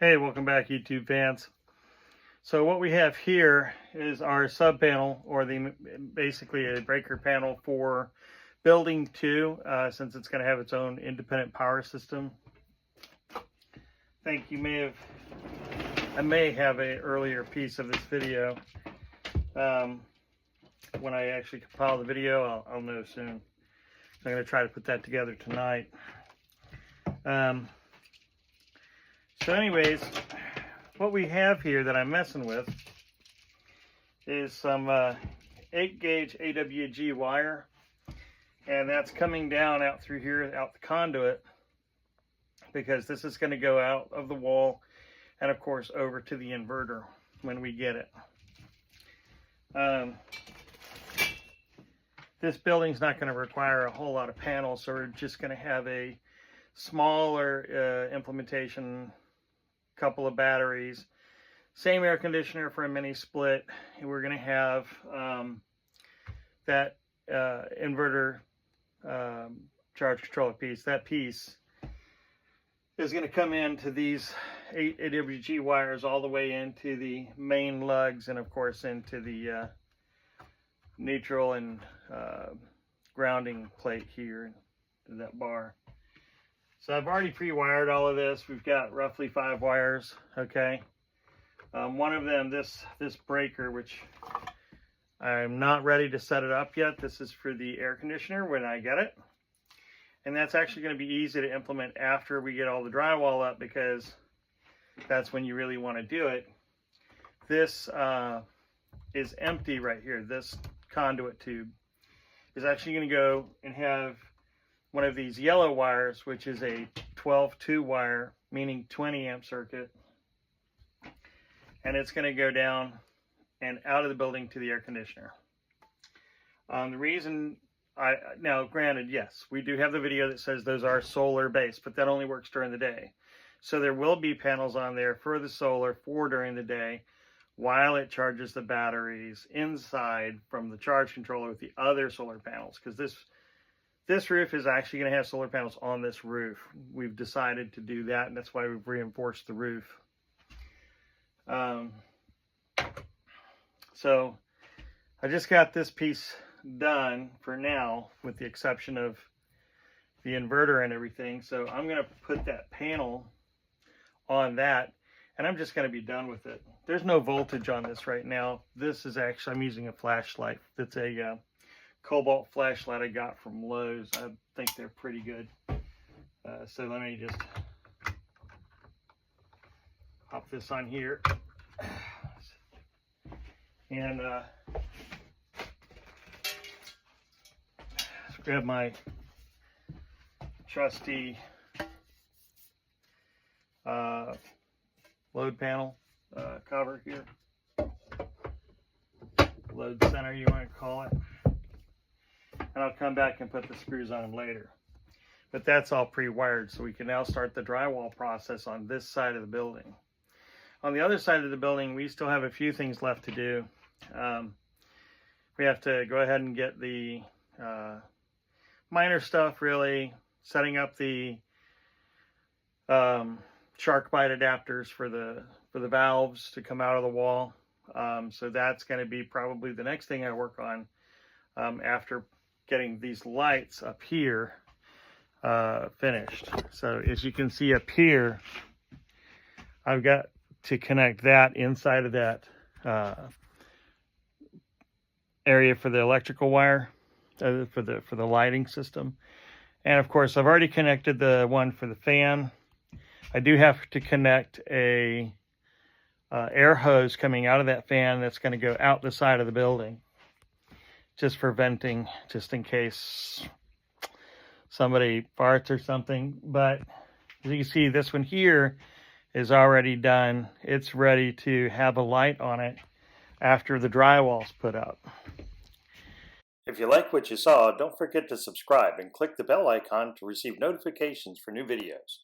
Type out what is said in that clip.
Hey, welcome back, YouTube fans. So what we have here is our sub panel, or basically a breaker panel for building 2, since it's going to have its own independent power system. I think I may have an earlier piece of this video. When I actually compile the video, I'll know soon. So I'm going to try to put that together tonight. So anyways, what we have here that I'm messing with is some 8-gauge AWG wire, and that's coming down out through here, out the conduit, because this is going to go out of the wall and of course over to the inverter when we get it. This building's not going to require a whole lot of panels, so we're just going to have a smaller implementation, couple of batteries, same air conditioner for a mini split. We're going to have that inverter charge controller piece. That piece is going to come into these 8 AWG wires all the way into the main lugs, and of course into the neutral and grounding plate here in that bar. So I've already pre-wired all of this. We've got roughly 5 wires, okay? One of them, this breaker, which I'm not ready to set it up yet. This is for the air conditioner when I get it. And that's actually going to be easy to implement after we get all the drywall up, because that's when you really want to do it. This is empty right here. This conduit tube is actually going to go and have one of these yellow wires, which is a 12-2 wire, meaning 20 amp circuit, and it's going to go down and out of the building to the air conditioner. The reason now granted, yes, we do have the video that says those are solar based, but that only works during the day. So there will be panels on there for the solar for during the day, while it charges the batteries inside from the charge controller with the other solar panels, because this roof is actually going to have solar panels on this roof. We've decided to do that, and that's why we've reinforced the roof. So I just got this piece done for now, with the exception of the inverter and everything. So I'm going to put that panel on that, and I'm just going to be done with it. There's no voltage on this right now. This is actually, I'm using a flashlight. That's a cobalt flashlight I got from Lowe's. I think they're pretty good. So let me just pop this on here, and grab my trusty load panel cover here, load center you want to call it, and I'll come back and put the screws on them later. But that's all pre-wired, so we can now start the drywall process on this side of the building. On the other side of the building, we still have a few things left to do. We have to go ahead and get the minor stuff, really, setting up the shark bite adapters for the valves to come out of the wall. So that's going to be probably the next thing I work on after getting these lights up here finished. So as you can see up here, I've got to connect that inside of that area for the electrical wire, for the lighting system. And of course, I've already connected the one for the fan. I do have to connect a air hose coming out of that fan that's going to go out the side of the building, just for venting, just in case somebody farts or something. But as you can see, this one here is already done. It's ready to have a light on it after the drywall's put up. If you like what you saw, don't forget to subscribe and click the bell icon to receive notifications for new videos.